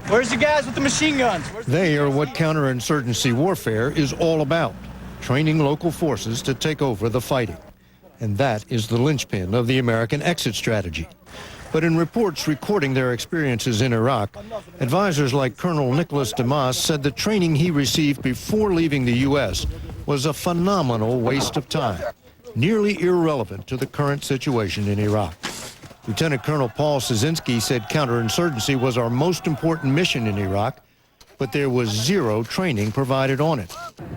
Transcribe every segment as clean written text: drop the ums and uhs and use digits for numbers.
Where's the guys with the machine guns? They are what counterinsurgency warfare is all about, training local forces to take over the fighting. And that is the linchpin of the American exit strategy. But in reports recording their experiences in Iraq, advisors like Colonel Nicholas Demas said the training he received before leaving the U.S. was a phenomenal waste of time, nearly irrelevant to the current situation in Iraq. Lieutenant Colonel Paul Szynski said counterinsurgency was our most important mission in Iraq, but there was zero training provided on it.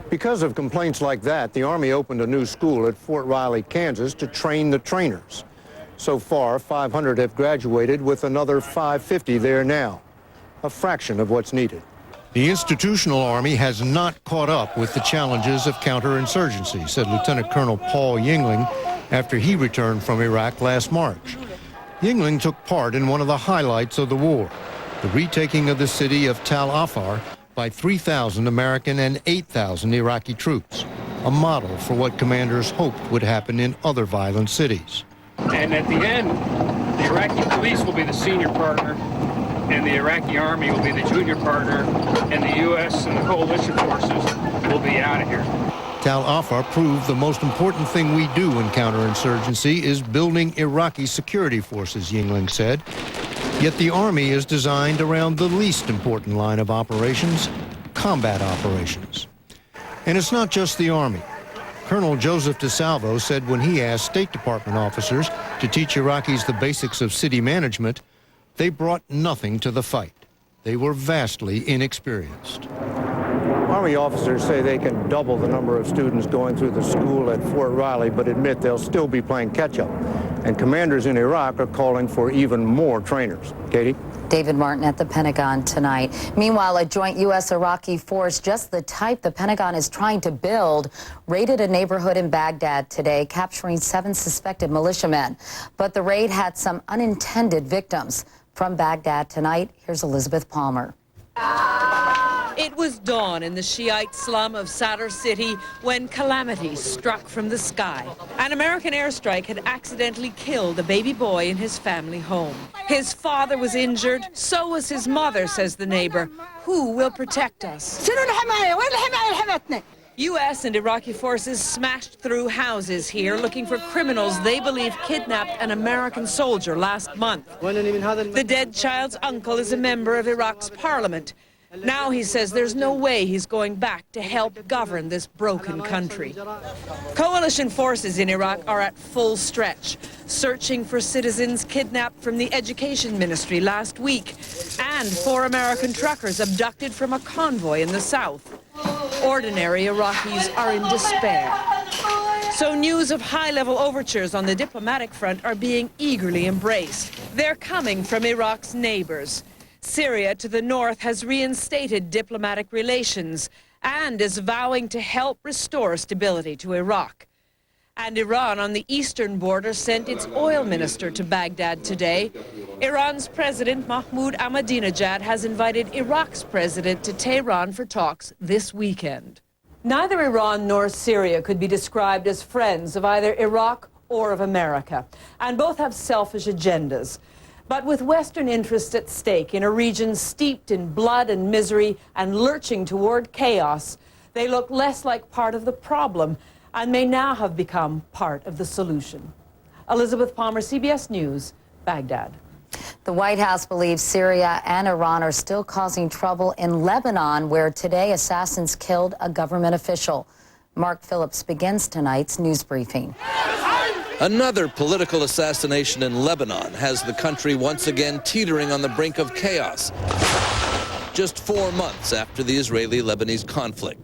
Because of complaints like that, the Army opened a new school at Fort Riley, Kansas, to train the trainers. So far, 500 have graduated, with another 550 there now, a fraction of what's needed. The institutional Army has not caught up with the challenges of counterinsurgency, said Lieutenant Colonel Paul Yingling after he returned from Iraq last March. Yingling took part in one of the highlights of the war, the retaking of the city of Tal Afar by 3,000 American and 8,000 Iraqi troops, a model for what commanders hoped would happen in other violent cities. And at the end, the Iraqi police will be the senior partner, and the Iraqi army will be the junior partner, and the U.S. and the coalition forces will be out of here. Tal Afar proved the most important thing we do in counterinsurgency is building Iraqi security forces, Yingling said. Yet the Army is designed around the least important line of operations, combat operations. And it's not just the Army. Colonel Joseph DeSalvo said when he asked State Department officers to teach Iraqis the basics of city management, they brought nothing to the fight. They were vastly inexperienced. Army officers say they can double the number of students going through the school at Fort Riley, but admit they'll still be playing catch-up. And commanders in Iraq are calling for even more trainers. Katie? David Martin at the Pentagon tonight. Meanwhile, a joint U.S.-Iraqi force, just the type the Pentagon is trying to build, raided a neighborhood in Baghdad today, capturing 7 suspected militiamen. But the raid had some unintended victims. From Baghdad tonight, here's Elizabeth Palmer. It was dawn in the Shiite slum of Sadr City when calamity struck from the sky. An American airstrike had accidentally killed a baby boy in his family home. His father was injured, so was his mother, says the neighbor. Who will protect us? U.S. and Iraqi forces smashed through houses here looking for criminals they believe kidnapped an American soldier last month. The dead child's uncle is a member of Iraq's parliament. Now he says there's no way he's going back to help govern this broken country. Coalition forces in Iraq are at full stretch, searching for citizens kidnapped from the education ministry last week and 4 American truckers abducted from a convoy in the south. Ordinary Iraqis are in despair. So news of high-level overtures on the diplomatic front are being eagerly embraced. They're coming from Iraq's neighbors. Syria to the north has reinstated diplomatic relations and is vowing to help restore stability to Iraq. And Iran on the eastern border sent its oil minister to Baghdad today. Iran's President Mahmoud Ahmadinejad has invited Iraq's president to Tehran for talks this weekend. Neither Iran nor Syria could be described as friends of either Iraq or of America, and both have selfish agendas. But with Western interests at stake in a region steeped in blood and misery and lurching toward chaos, they look less like part of the problem and may now have become part of the solution. Elizabeth Palmer, CBS News, Baghdad. The White House believes Syria and Iran are still causing trouble in Lebanon, where today assassins killed a government official. Mark Phillips begins tonight's news briefing. Another political assassination in Lebanon has the country once again teetering on the brink of chaos, just 4 months after the Israeli-Lebanese conflict.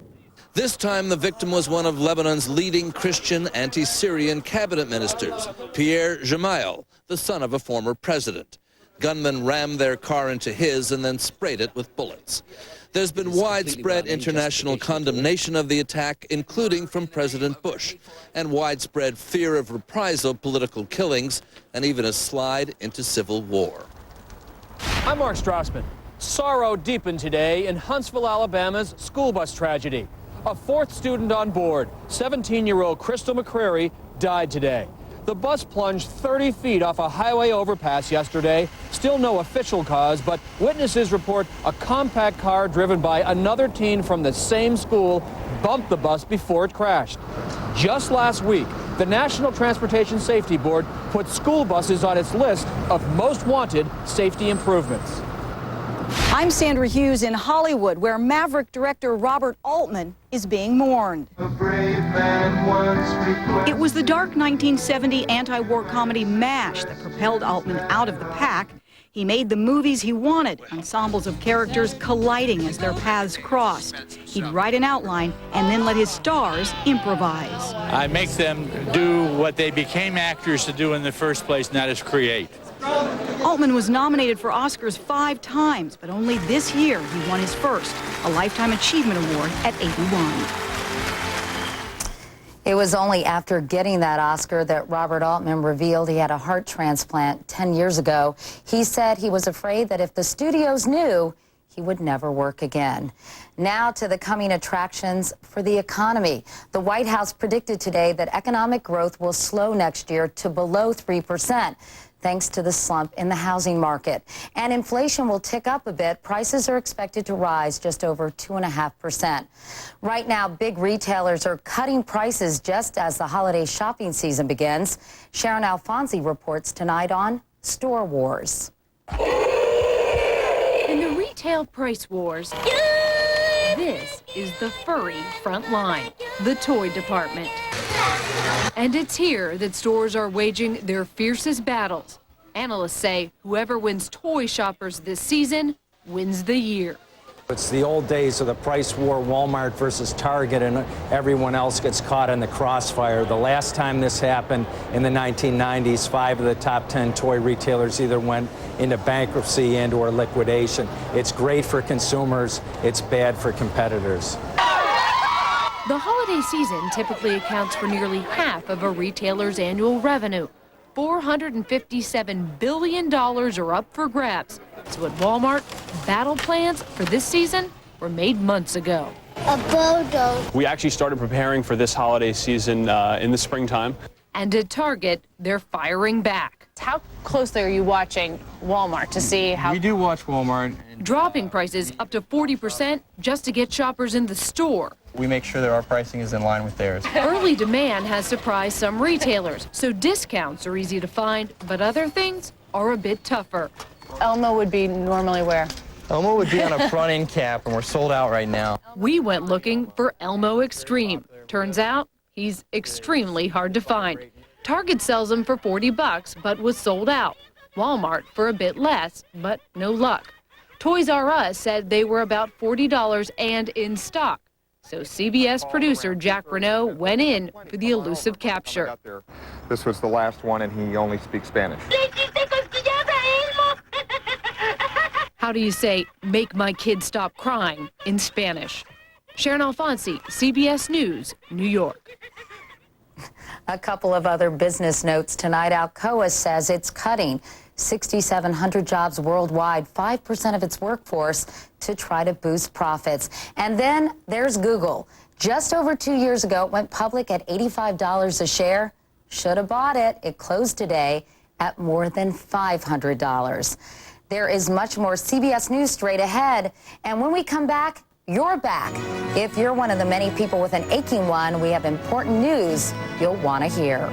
This time, the victim was one of Lebanon's leading Christian anti-Syrian cabinet ministers, Pierre Gemayel, the son of a former president. Gunmen rammed their car into his and then sprayed it with bullets. There's been widespread international condemnation of the attack, including from President Bush, and widespread fear of reprisal, political killings, and even a slide into civil war. I'm Mark Strassman. Sorrow deepened today in Huntsville, Alabama's school bus tragedy. A 4th student on board, 17-year-old Crystal McCrary, died today. The bus plunged 30 feet off a highway overpass yesterday. Still no official cause, but witnesses report a compact car driven by another teen from the same school bumped the bus before it crashed. Just last week, the National Transportation Safety Board put school buses on its list of most wanted safety improvements. I'm Sandra Hughes in Hollywood, where Maverick director Robert Altman is being mourned. It was the dark 1970 anti-war comedy MASH that propelled Altman out of the pack. He made the movies he wanted, ensembles of characters colliding as their paths crossed. He'd write an outline and then let his stars improvise. I make them do what they became actors to do in the first place, and that is create. Altman was nominated for Oscars 5 times, but only this year he won his first, a Lifetime Achievement Award at 81. It was only after getting that Oscar that Robert Altman revealed he had a heart transplant 10 years ago. He said he was afraid that if the studios knew, he would never work again. Now to the coming attractions for the economy. The White House predicted today that economic growth will slow next year to below 3%. Thanks to the slump in the housing market. And inflation will tick up a bit. Prices are expected to rise just over 2.5%. Right now, big retailers are cutting prices just as the holiday shopping season begins. Sharon Alfonsi reports tonight on Store Wars. In the retail price wars, this is the furry front line, the toy department. And it's here that stores are waging their fiercest battles. Analysts say whoever wins toy shoppers this season wins the year. It's the old days of the price war, Walmart versus Target, and everyone else gets caught in the crossfire. The last time this happened in the 1990s, 5 of the top 10 toy retailers either went into bankruptcy and or liquidation. It's great for consumers. It's bad for competitors. The holiday season typically accounts for nearly half of a retailer's annual revenue. $457 billion are up for grabs. So at Walmart, battle plans for this season were made months ago. A bodo. We actually started preparing for this holiday season in the springtime. And at Target, they're firing back. How closely are you watching Walmart to see how... We do watch Walmart. Dropping prices up to 40% just to get shoppers in the store. We make sure that our pricing is in line with theirs. Early demand has surprised some retailers, so discounts are easy to find, but other things are a bit tougher. Elmo would be normally where? Elmo would be on a front end cap, and we're sold out right now. We went looking for Elmo Extreme. Turns out he's extremely hard to find. Target sells them for $40, but was sold out. Walmart for a bit less, but no luck. Toys R Us said they were about $40 and in stock. So CBS producer Jack Renault went in for the elusive capture. This was the last one, and he only speaks Spanish. How do you say, make my kid stop crying in Spanish? Sharon Alfonsi, CBS News, New York. A couple of other business notes tonight. Alcoa says it's cutting 6,700 jobs worldwide, 5% of its workforce, to try to boost profits. And then there's Google. Just over 2 years ago, it went public at $85 a share. Should have bought it. It closed today at more than $500. There is much more CBS News straight ahead. And when we come back, you're back. If you're one of the many people with an aching one, we have important news you'll want to hear.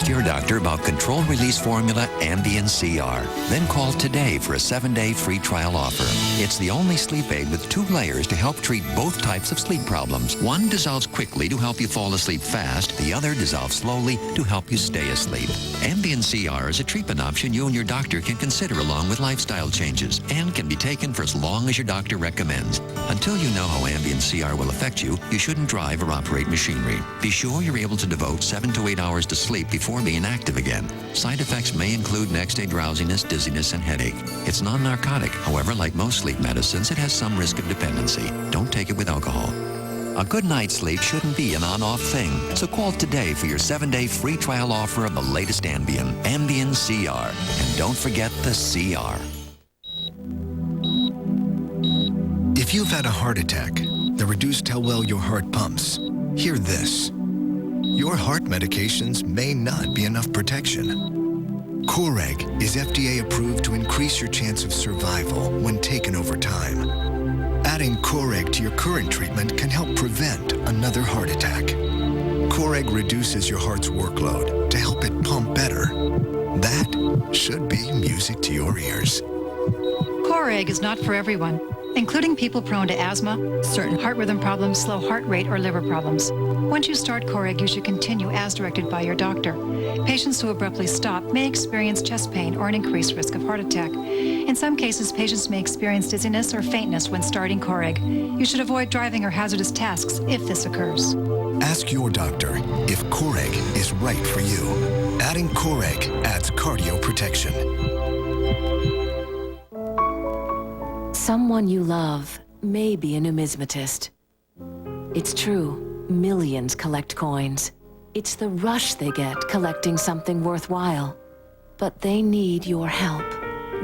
Your doctor about control-release formula Ambien CR. Then call today for a 7-day free trial offer. It's the only sleep aid with 2 layers to help treat both types of sleep problems. One dissolves quickly to help you fall asleep fast. The other dissolves slowly to help you stay asleep. Ambien CR is a treatment option you and your doctor can consider along with lifestyle changes and can be taken for as long as your doctor recommends. Until you know how Ambien CR will affect you, you shouldn't drive or operate machinery. Be sure you're able to devote 7 to 8 hours to sleep before being active again. Side effects may include next-day drowsiness, dizziness, and headache. It's non-narcotic. However, like most sleep medicines, it has some risk of dependency. Don't take it with alcohol. A good night's sleep shouldn't be an on-off thing. So call today for your 7-day free trial offer of the latest Ambien, Ambien CR. And don't forget the CR. If you've had a heart attack that reduced how well your heart pumps, hear this. Your heart medications may not be enough protection. Coreg is FDA approved to increase your chance of survival when taken over time. Adding Coreg to your current treatment can help prevent another heart attack. Coreg reduces your heart's workload to help it pump better. That should be music to your ears. Coreg is not for everyone, including people prone to asthma, certain heart rhythm problems, slow heart rate, or liver problems. Once you start Coreg, you should continue as directed by your doctor. Patients who abruptly stop may experience chest pain or an increased risk of heart attack. In some cases, patients may experience dizziness or faintness when starting Coreg. You should avoid driving or hazardous tasks if this occurs. Ask your doctor if Coreg is right for you. Adding Coreg adds cardio protection. Someone you love may be a numismatist. It's true, millions collect coins. It's the rush they get collecting something worthwhile. But they need your help.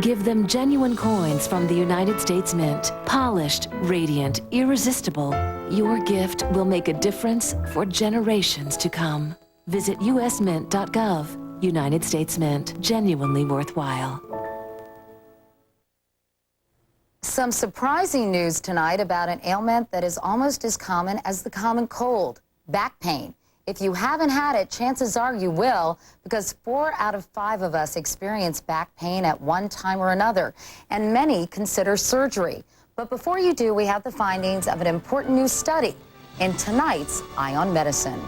Give them genuine coins from the United States Mint. Polished, radiant, irresistible. Your gift will make a difference for generations to come. Visit usmint.gov. United States Mint. Genuinely worthwhile. Some surprising news tonight about an ailment that is almost as common as the common cold, back pain. If you haven't had it, chances are you will, because 4 out of 5 of us experience back pain at one time or another, and many consider surgery. But before you do, we have the findings of an important new study in tonight's Eye on Medicine.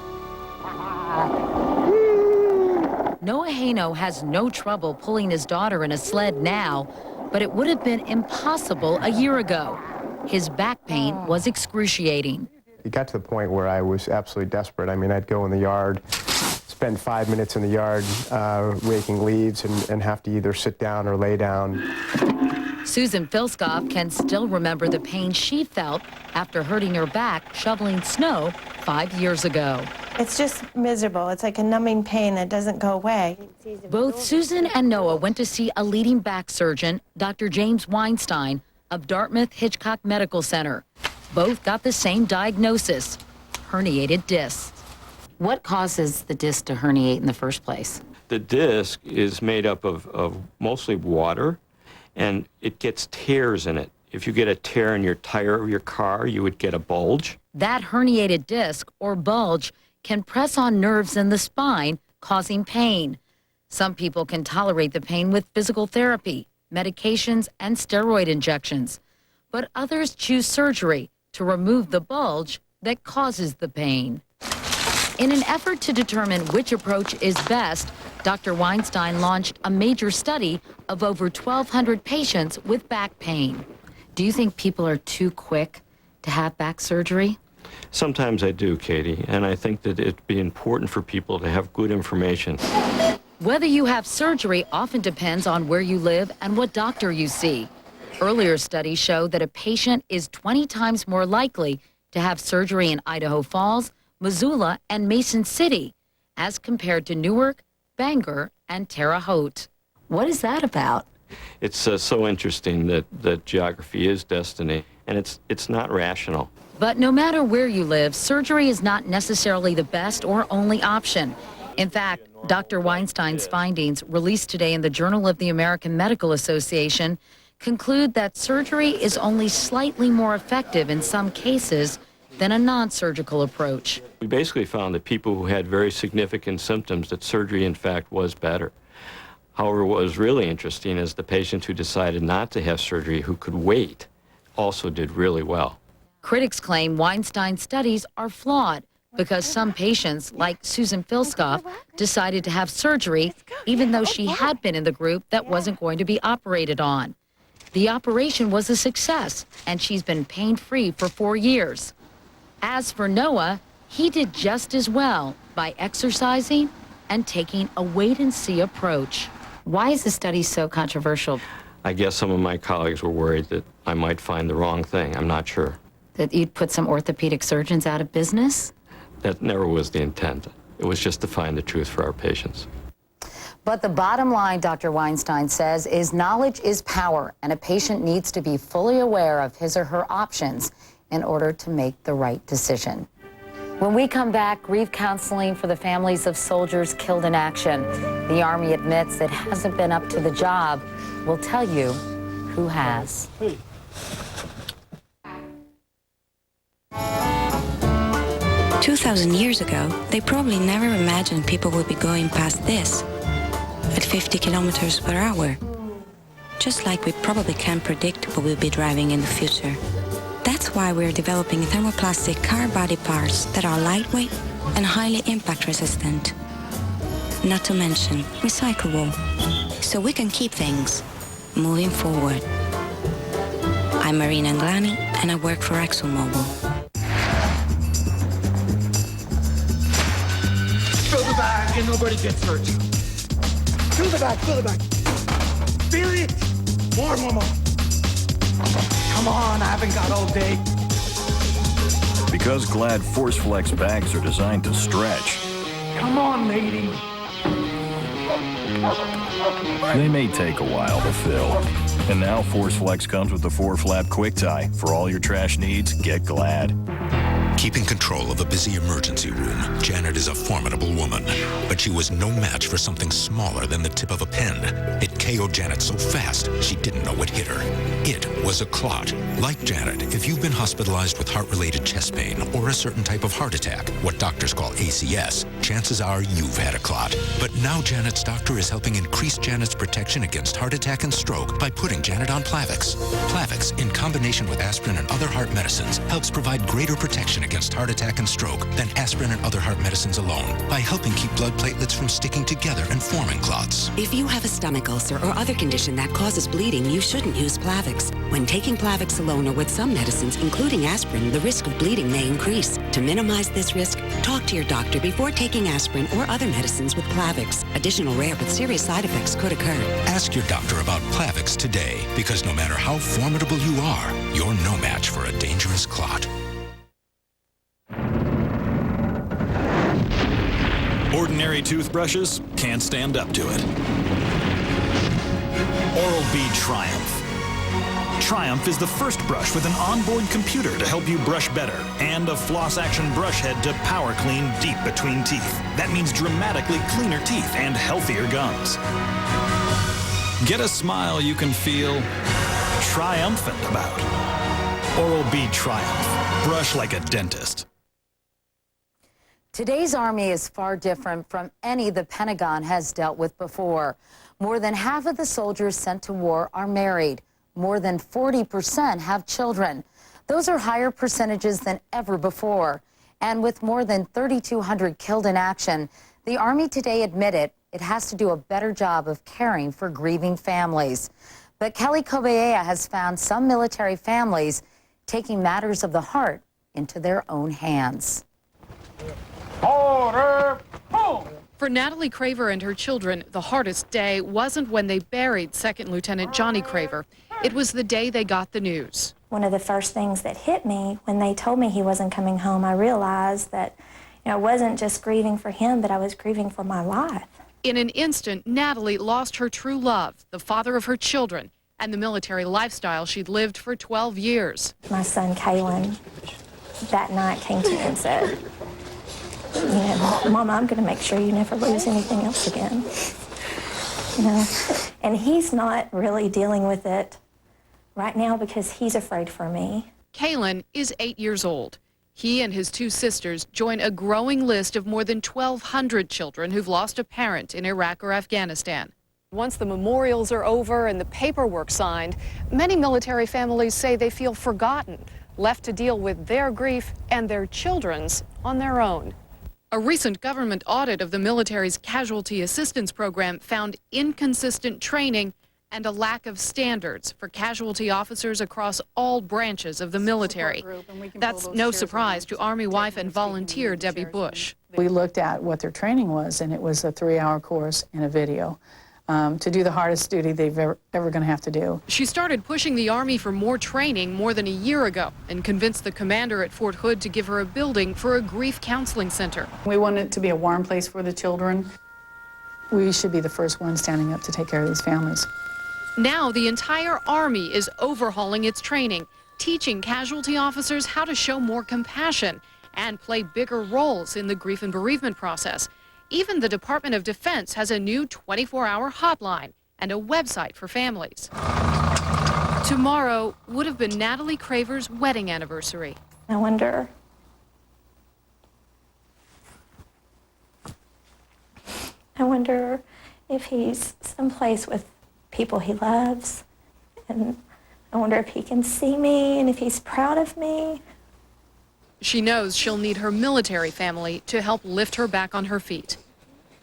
Noah Haino has no trouble pulling his daughter in a sled now, but it would have been impossible a year ago. His back pain was excruciating. It got to the point where I was absolutely desperate. I mean, I'd go in the yard, spend 5 minutes in the yard raking leaves and have to either sit down or lay down. Susan Filskoff can still remember the pain she felt after hurting her back shoveling snow 5 years ago. It's just miserable. It's like a numbing pain that doesn't go away. Both Susan and Noah went to see a leading back surgeon, Dr. James Weinstein of Dartmouth Hitchcock Medical Center. Both got the same diagnosis, herniated discs. What causes the disc to herniate in the first place? The disc is made up of mostly water, and it gets tears in it. If you get a tear in your tire of your car, you would get a bulge. That herniated disc or bulge can press on nerves in the spine, causing pain. Some people can tolerate the pain with physical therapy, medications, and steroid injections. But others choose surgery to remove the bulge that causes the pain. In an effort to determine which approach is best, Dr. Weinstein launched a major study of over 1,200 patients with back pain. Do you think people are too quick to have back surgery? Sometimes I do, Katie, and I think that it'd be important for people to have good information. Whether you have surgery often depends on where you live and what doctor you see. Earlier studies show that a patient is 20 times more likely to have surgery in Idaho Falls, Missoula, and Mason City, as compared to Newark, Bangor, and Terre Haute. What is that about? It's so interesting that geography is destiny, and it's not rational. But no matter where you live, surgery is not necessarily the best or only option. In fact, Dr. Weinstein's findings, released today in the Journal of the American Medical Association, conclude that surgery is only slightly more effective in some cases than a non-surgical approach. We basically found that people who had very significant symptoms, that surgery in fact was better. However, what was really interesting is the patients who decided not to have surgery, who could wait, also did really well. Critics claim Weinstein's studies are flawed because some patients, like Susan Filskoff, decided to have surgery even though she had been in the group that wasn't going to be operated on. The operation was a success, and she's been pain-free for 4 years. As for Noah, he did just as well by exercising and taking a wait-and-see approach. Why is the study so controversial? I guess some of my colleagues were worried that I might find the wrong thing. I'm not sure. That you'd put some orthopedic surgeons out of business? That never was the intent. It was just to find the truth for our patients. But the bottom line, Dr. Weinstein says, is knowledge is power, and a patient needs to be fully aware of his or her options in order to make the right decision. When we come back, grief counseling for the families of soldiers killed in action. The Army admits it hasn't been up to the job. We'll tell you who has. 2,000 years ago, they probably never imagined people would be going past this at 50 kilometers per hour. Just like we probably can't predict what we'll be driving in the future. That's why we're developing thermoplastic car body parts that are lightweight and highly impact resistant. Not to mention recyclable, so we can keep things moving forward. I'm Marina Anglani, and I work for ExxonMobil. Throw the bag and nobody gets hurt. Fill the bag, fill the bag. Feel it! More. Come on, I haven't got all day. Because Glad ForceFlex bags are designed to stretch. Come on, lady. They may take a while to fill. And now ForceFlex comes with the 4-flap quick tie. For all your trash needs, get Glad. Keeping control of a busy emergency room, Janet is a formidable woman. But she was no match for something smaller than the tip of a pen. It KO'd Janet so fast, she didn't know what hit her. It was a clot. Like Janet, if you've been hospitalized with heart-related chest pain or a certain type of heart attack, what doctors call ACS, chances are you've had a clot. But now Janet's doctor is helping increase Janet's protection against heart attack and stroke by putting Janet on Plavix. Plavix, in combination with aspirin and other heart medicines, helps provide greater protection against heart attack and stroke than aspirin and other heart medicines alone by helping keep blood platelets from sticking together and forming clots. If you have a stomach ulcer or other condition that causes bleeding, you shouldn't use Plavix. When taking Plavix alone or with some medicines, including aspirin, the risk of bleeding may increase. To minimize this risk, talk to your doctor before taking aspirin or other medicines with Plavix. Additional rare but serious side effects could occur. Ask your doctor about Plavix today, because no matter how formidable you are, you're no match for a dangerous clot. Ordinary toothbrushes can't stand up to it. Oral-B Triumph. Triumph is the first brush with an onboard computer to help you brush better and a floss action brush head to power clean deep between teeth. That means dramatically cleaner teeth and healthier gums. Get a smile you can feel triumphant about. Oral-B Triumph. Brush like a dentist. Today's Army is far different from any the Pentagon has dealt with before. More than half of the soldiers sent to war are married. More than 40% have children. Those are higher percentages than ever before. And with more than 3,200 killed in action, the Army today admitted it has to do a better job of caring for grieving families. But Kelly Kobeea has found some military families taking matters of the heart into their own hands. Order! Home! For Natalie Craver and her children, the hardest day wasn't when they buried Second Lieutenant Johnny Craver. It was the day they got the news. One of the first things that hit me when they told me he wasn't coming home, I realized that, I wasn't just grieving for him, but I was grieving for my life. In an instant, Natalie lost her true love, the father of her children, and the military lifestyle she'd lived for 12 years. My son, Kalen, that night came to me and said, Mama, I'm going to make sure you never lose anything else again. And he's not really dealing with it right now because he's afraid for me. Kalen is 8 years old. He and his two sisters join a growing list of more than 1,200 children who've lost a parent in Iraq or Afghanistan. Once the memorials are over and the paperwork signed, many military families say they feel forgotten, left to deal with their grief and their children's on their own. A recent government audit of the military's casualty assistance program found inconsistent training and a lack of standards for casualty officers across all branches of the military. That's no surprise to Army wife and volunteer Debbie Bush. We looked at what their training was, and it was a 3-hour course and a video. to do the hardest duty they've ever going to have to do. She started pushing the Army for more training more than a year ago and convinced the commander at Fort Hood to give her a building for a grief counseling center. We want it to be a warm place for the children. We should be the first ones standing up to take care of these families. Now the entire Army is overhauling its training, teaching casualty officers how to show more compassion and play bigger roles in the grief and bereavement process. Even the Department of Defense has a new 24-hour hotline and a website for families. Tomorrow would have been Natalie Craver's wedding anniversary. I wonder if he's someplace with people he loves, and I wonder if he can see me and if he's proud of me. She knows she'll need her military family to help lift her back on her feet.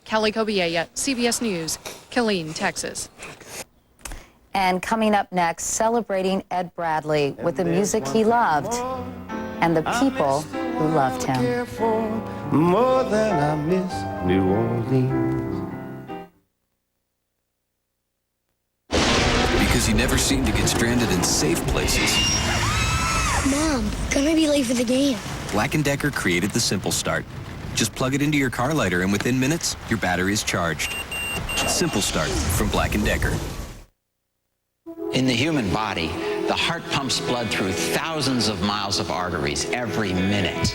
Kelly Kobiella, CBS News, Killeen, Texas. And coming up next, celebrating Ed Bradley with the music he loved and the people who loved him. More than I miss New Orleans. Because he never seemed to get stranded in safe places. Mom, gonna be late for the game. Black & Decker created the Simple Start. Just plug it into your car lighter and within minutes, your battery is charged. Simple Start from Black & Decker. In the human body, the heart pumps blood through thousands of miles of arteries every minute.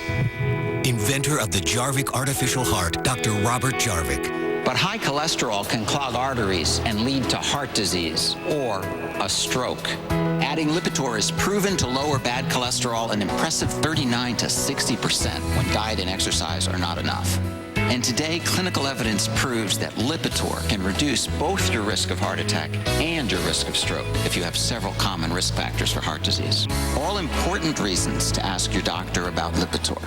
Inventor of the Jarvik artificial heart, Dr. Robert Jarvik. But high cholesterol can clog arteries and lead to heart disease or a stroke. Adding Lipitor is proven to lower bad cholesterol an impressive 39 to 60% when diet and exercise are not enough. And today, clinical evidence proves that Lipitor can reduce both your risk of heart attack and your risk of stroke if you have several common risk factors for heart disease. All important reasons to ask your doctor about Lipitor.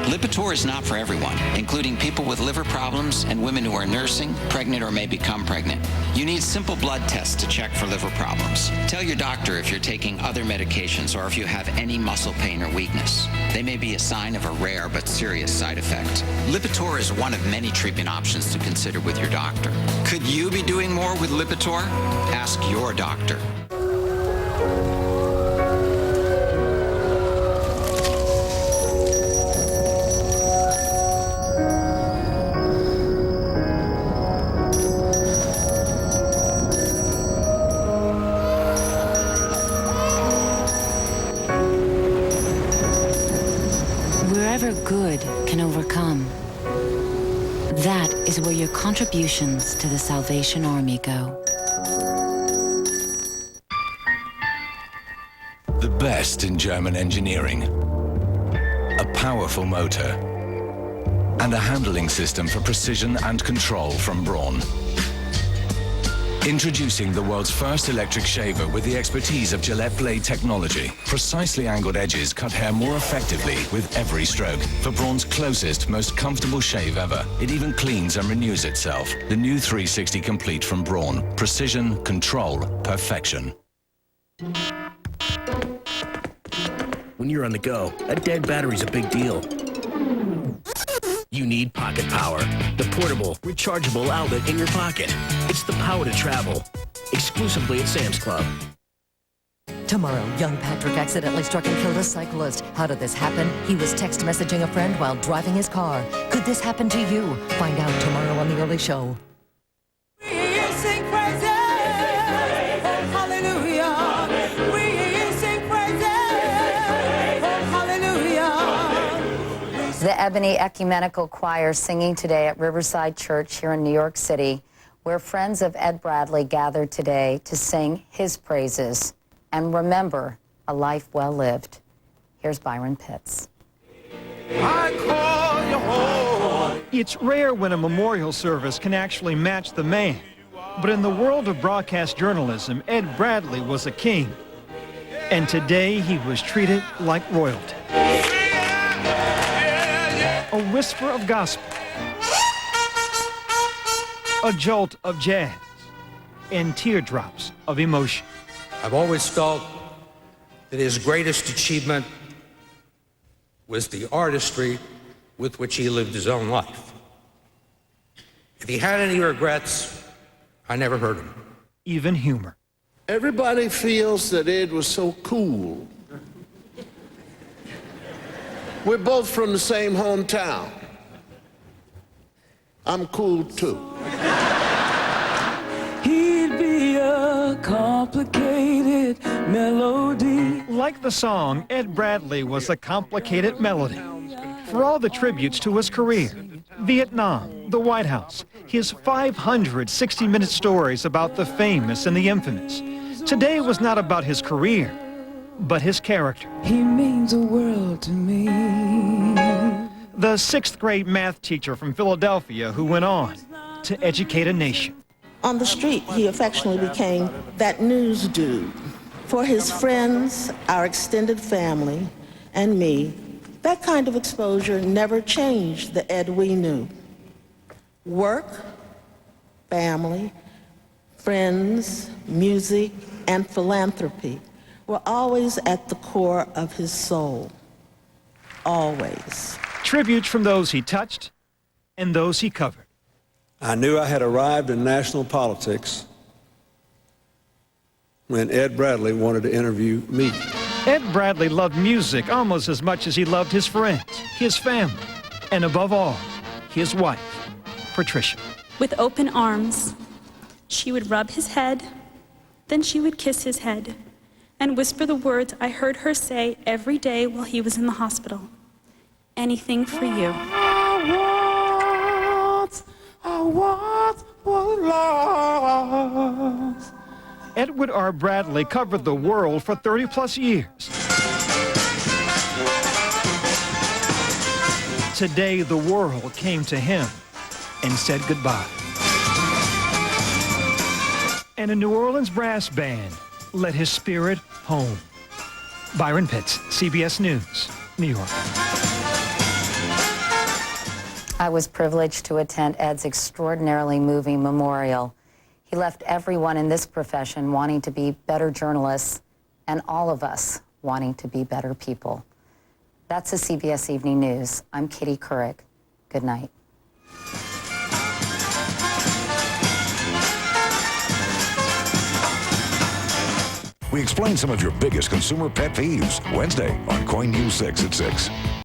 Lipitor is not for everyone, including people with liver problems and women who are nursing, pregnant, or may become pregnant. You need simple blood tests to check for liver problems. Tell your doctor if you're taking other medications or if you have any muscle pain or weakness. They may be a sign of a rare but serious side effect. Lipitor is one of many treatment options to consider with your doctor. Could you be doing more with Lipitor? Ask your doctor. Wherever good can overcome, that is where your contributions to the Salvation Army go. The best in German engineering. A powerful motor. And a handling system for precision and control from Braun. Introducing the world's first electric shaver with the expertise of Gillette blade technology. Precisely angled edges cut hair more effectively with every stroke. For Braun's closest, most comfortable shave ever. It even cleans and renews itself. The new 360 Complete from Braun. Precision, control, perfection. When you're on the go, a dead battery's a big deal. You need Pocket Power, the portable, rechargeable outlet in your pocket. It's the power to travel. Exclusively at Sam's Club. Tomorrow, young Patrick accidentally struck and killed a cyclist. How did this happen? He was text messaging a friend while driving his car. Could this happen to you? Find out tomorrow on The Early Show. The Ebony Ecumenical Choir singing today at Riverside Church here in New York City, where friends of Ed Bradley gathered today to sing his praises and remember a life well lived. Here's Byron Pitts. It's rare when a memorial service can actually match the man. But in the world of broadcast journalism, Ed Bradley was a king. And today he was treated like royalty. A whisper of gospel, a jolt of jazz, and teardrops of emotion. I've always felt that his greatest achievement was the artistry with which he lived his own life. If he had any regrets, I never heard him. even humor. Everybody feels that Ed was so cool. We're both from the same hometown. I'm cool too. He'd be a complicated melody. Like the song, Ed Bradley was a complicated melody. For all the tributes to his career, Vietnam, the White House, his 500 60-minute stories about the famous and the infamous. Today was not about his career, but his character. He means the world to me. The 6th grade math teacher from Philadelphia who went on to educate a nation. On the street, he affectionately became that news dude. For his friends, our extended family, and me, that kind of exposure never changed the Ed we knew. Work, family, friends, music, and philanthropy were always at the core of his soul. Always. Tributes from those he touched and those he covered. I knew I had arrived in national politics when Ed Bradley wanted to interview me. Ed Bradley loved music almost as much as he loved his friends, his family, and above all, his wife, Patricia. With open arms, she would rub his head, then she would kiss his head and whisper the words I heard her say every day while he was in the hospital. Anything for you. I want what lost. Edward R. Bradley covered the world for 30-plus years. Today, the world came to him and said goodbye. And a New Orleans brass band led his spirit home. Byron Pitts, CBS News, New York. I was privileged to attend Ed's extraordinarily moving memorial. He left everyone in this profession wanting to be better journalists and all of us wanting to be better people. That's the CBS Evening News. I'm Kitty Couric. Good night. We explain some of your biggest consumer pet peeves Wednesday on Coin News 6 at 6.